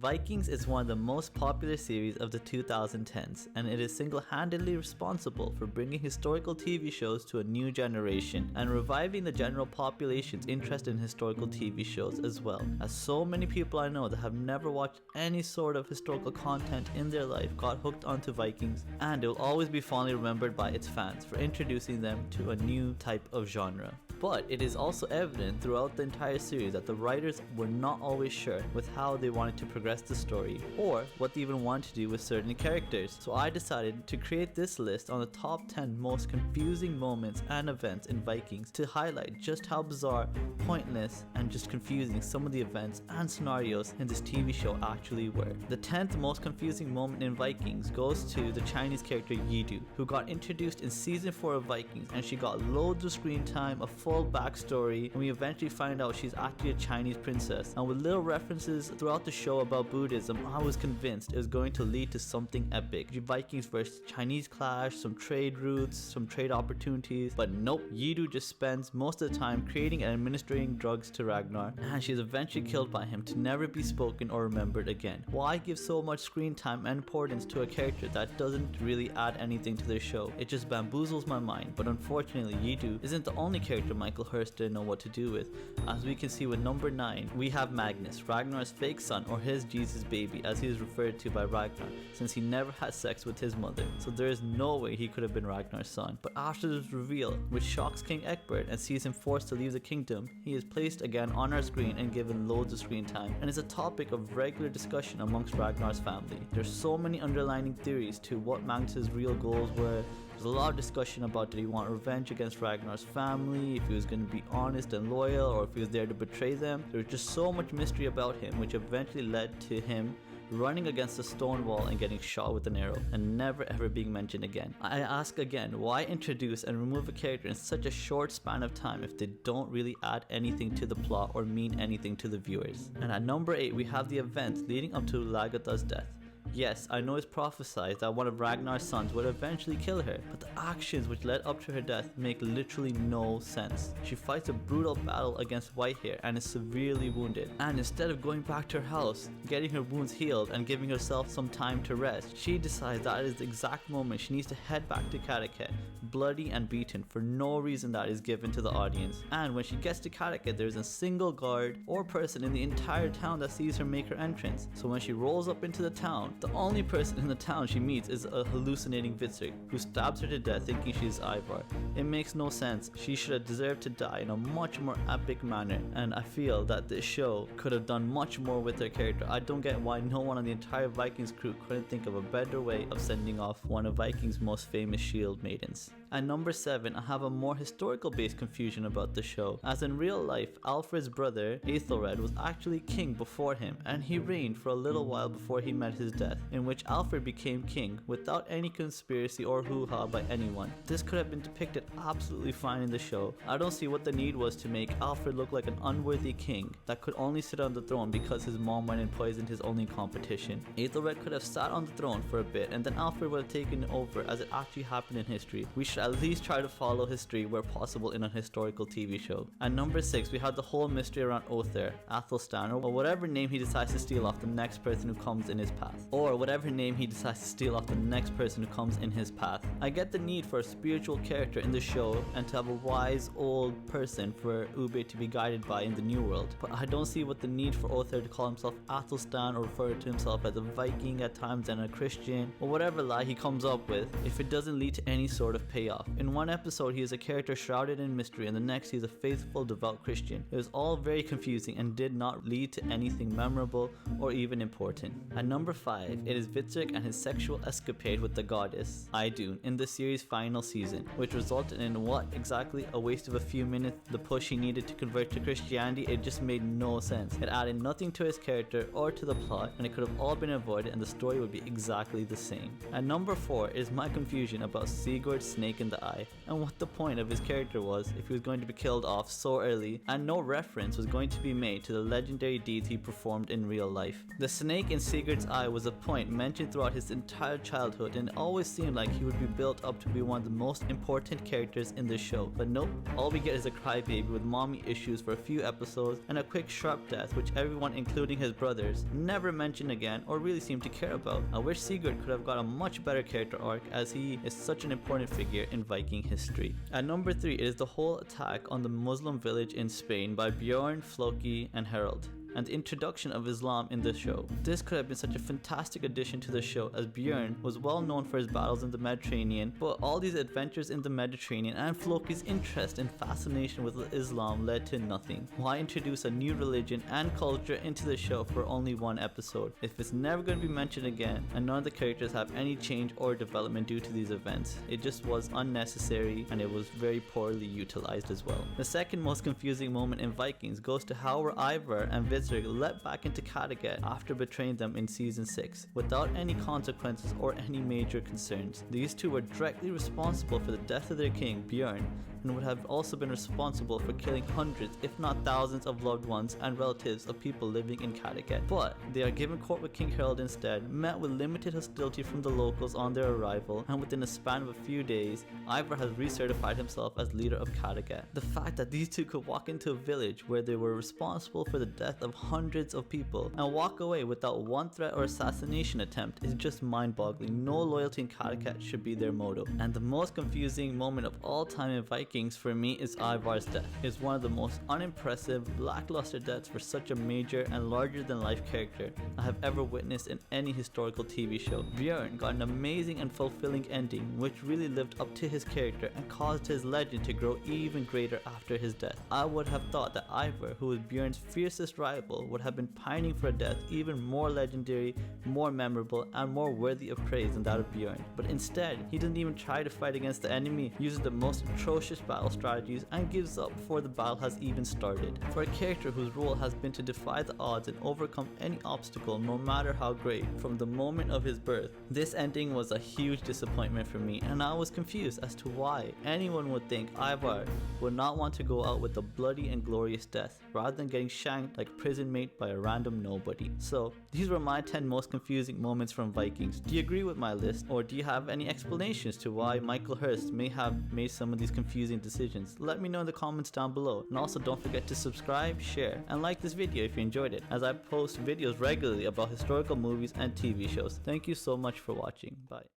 Vikings is one of the most popular series of the 2010s, and it is single-handedly responsible for bringing historical TV shows to a new generation and reviving the general population's interest in historical TV shows as well, as so many people I know that have never watched any sort of historical content in their life got hooked onto Vikings, and it will always be fondly remembered by its fans for introducing them to a new type of genre. But it is also evident throughout the entire series that the writers were not always sure with how they wanted to progress the story or what they even wanted to do with certain characters. So I decided to create this list on the top 10 most confusing moments and events in Vikings to highlight just how bizarre, pointless, and just confusing some of the events and scenarios in this TV show actually were. The 10th most confusing moment in Vikings goes to the Chinese character Yidu, who got introduced in season 4 of Vikings, and she got loads of screen time, a full backstory, and we eventually find out she's actually a Chinese princess. And with little references throughout the show about Buddhism, I was convinced it was going to lead to something epic. Vikings versus Chinese clash, some trade routes, some trade opportunities, but nope. Yidu just spends most of the time creating and administering drugs to Ragnar, and she is eventually killed by him to never be spoken or remembered again. Why give so much screen time and importance to a character that doesn't really add anything to their show? It just bamboozles my mind. But unfortunately, Yidu isn't the only character Michael Hurst didn't know what to do with. As we can see with number 9, we have Magnus, Ragnar's fake son, or his Jesus baby as he is referred to by Ragnar, since he never had sex with his mother, so there is no way he could have been Ragnar's son. But after this reveal, which shocks King Egbert and sees him forced to leave the kingdom, he is placed again on our screen and given loads of screen time, and is a topic of regular discussion amongst Ragnar's family. There's so many underlying theories to what Magnus's real goals were. There's a lot of discussion about did he want revenge against Ragnar's family, if he was going to be honest and loyal, or if he was there to betray them. There's just so much mystery about him, which eventually led to him running against a stone wall and getting shot with an arrow, and never ever being mentioned again. I ask again, why introduce and remove a character in such a short span of time if they don't really add anything to the plot or mean anything to the viewers? And at number 8, we have the events leading up to Lagatha's death. Yes, I know it's prophesied that one of Ragnar's sons would eventually kill her, but the actions which led up to her death make literally no sense. She fights a brutal battle against Whitehair and is severely wounded, and instead of going back to her house, getting her wounds healed and giving herself some time to rest, she decides that is the exact moment she needs to head back to Cadaquet, bloody and beaten for no reason that is given to the audience. And when she gets to Cadaquet, there is a single guard or person in the entire town that sees her make her entrance. So when she rolls up into the town, the only person in the town she meets is a hallucinating Witzig, who stabs her to death thinking she's Ivar. It makes no sense. She should have deserved to die in a much more epic manner, and I feel that this show could have done much more with her character. I don't get why no one on the entire Vikings crew couldn't think of a better way of sending off one of Vikings' most famous shield maidens. At number 7, I have a more historical based confusion about the show, as in real life, Alfred's brother, Ethelred, was actually king before him, and he reigned for a little while before he met his death, in which Alfred became king without any conspiracy or hoo-ha by anyone. This could have been depicted absolutely fine in the show. I don't see what the need was to make Alfred look like an unworthy king that could only sit on the throne because his mom went and poisoned his only competition. Ethelred could have sat on the throne for a bit, and then Alfred would have taken it over as it actually happened in history. We should at least try to follow history where possible in a historical TV show. At number 6, we have the whole mystery around Othere, Atostan, or whatever name he decides to steal off the next person who comes in his path. Or whatever name he decides to steal off the next person who comes in his path. I get the need for a spiritual character in the show and to have a wise old person for Ube to be guided by in the new world, but I don't see what the need for Othere to call himself Atostan or refer to himself as a Viking at times and a Christian, or whatever lie he comes up with, if it doesn't lead to any sort of payoff. In one episode he is a character shrouded in mystery, and the next he is a faithful devout Christian. It was all very confusing and did not lead to anything memorable or even important. At number 5, it is Witzig and his sexual escapade with the goddess Idun in the series' final season, which resulted in what exactly? A waste of a few minutes, the push he needed to convert to Christianity. It just made no sense. It added nothing to his character or to the plot, and it could have all been avoided and the story would be exactly the same. At number 4 is my confusion about Sigurd, Snake, in the eye, and what the point of his character was if he was going to be killed off so early and no reference was going to be made to the legendary deeds he performed in real life. The snake in Sigurd's eye was a point mentioned throughout his entire childhood, and it always seemed like he would be built up to be one of the most important characters in the show. But nope, all we get is a crybaby with mommy issues for a few episodes and a quick sharp death which everyone including his brothers never mentioned again or really seemed to care about. I wish Sigurd could have got a much better character arc, as he is such an important figure in Viking history. At number 3 is the whole attack on the Muslim village in Spain by Bjorn, Floki and Harald, and the introduction of Islam in the show. This could have been such a fantastic addition to the show, as Bjorn was well known for his battles in the Mediterranean, but all these adventures in the Mediterranean and Floki's interest and fascination with Islam led to nothing. Why introduce a new religion and culture into the show for only one episode if it's never going to be mentioned again and none of the characters have any change or development due to these events? It just was unnecessary, and it was very poorly utilized as well. The second most confusing moment in Vikings goes to how were Ivor and Wizard let back into Kattegat after betraying them in season 6 without any consequences or any major concerns. These two were directly responsible for the death of their king Bjorn, and would have also been responsible for killing hundreds if not thousands of loved ones and relatives of people living in Kattegat. But they are given court with King Harald instead, met with limited hostility from the locals on their arrival, and within a span of a few days, Ivor has recertified himself as leader of Kattegat. The fact that these two could walk into a village where they were responsible for the death of hundreds of people and walk away without one threat or assassination attempt is just mind-boggling. No loyalty in Kattegat should be their motto. And the most confusing moment of all time in Vikings for me is Ivar's death. It's one of the most unimpressive, lackluster deaths for such a major and larger than life character I have ever witnessed in any historical TV show. Bjorn got an amazing and fulfilling ending which really lived up to his character and caused his legend to grow even greater after his death. I would have thought that Ivor, who was Bjorn's fiercest rival, would have been pining for a death even more legendary, more memorable, and more worthy of praise than that of Bjorn. But instead, he doesn't even try to fight against the enemy, uses the most atrocious battle strategies, and gives up before the battle has even started. For a character whose role has been to defy the odds and overcome any obstacle, no matter how great, from the moment of his birth, this ending was a huge disappointment for me, and I was confused as to why anyone would think Ivor would not want to go out with a bloody and glorious death, rather than getting shanked like a prison mate by a random nobody. So these were my 10 most confusing moments from Vikings. Do you agree with my list, or do you have any explanations to why Michael Hurst may have made some of these confusing decisions? Let me know in the comments down below, and also don't forget to subscribe, share, and like this video if you enjoyed it, as I post videos regularly about historical movies and TV shows. Thank you so much for watching. Bye.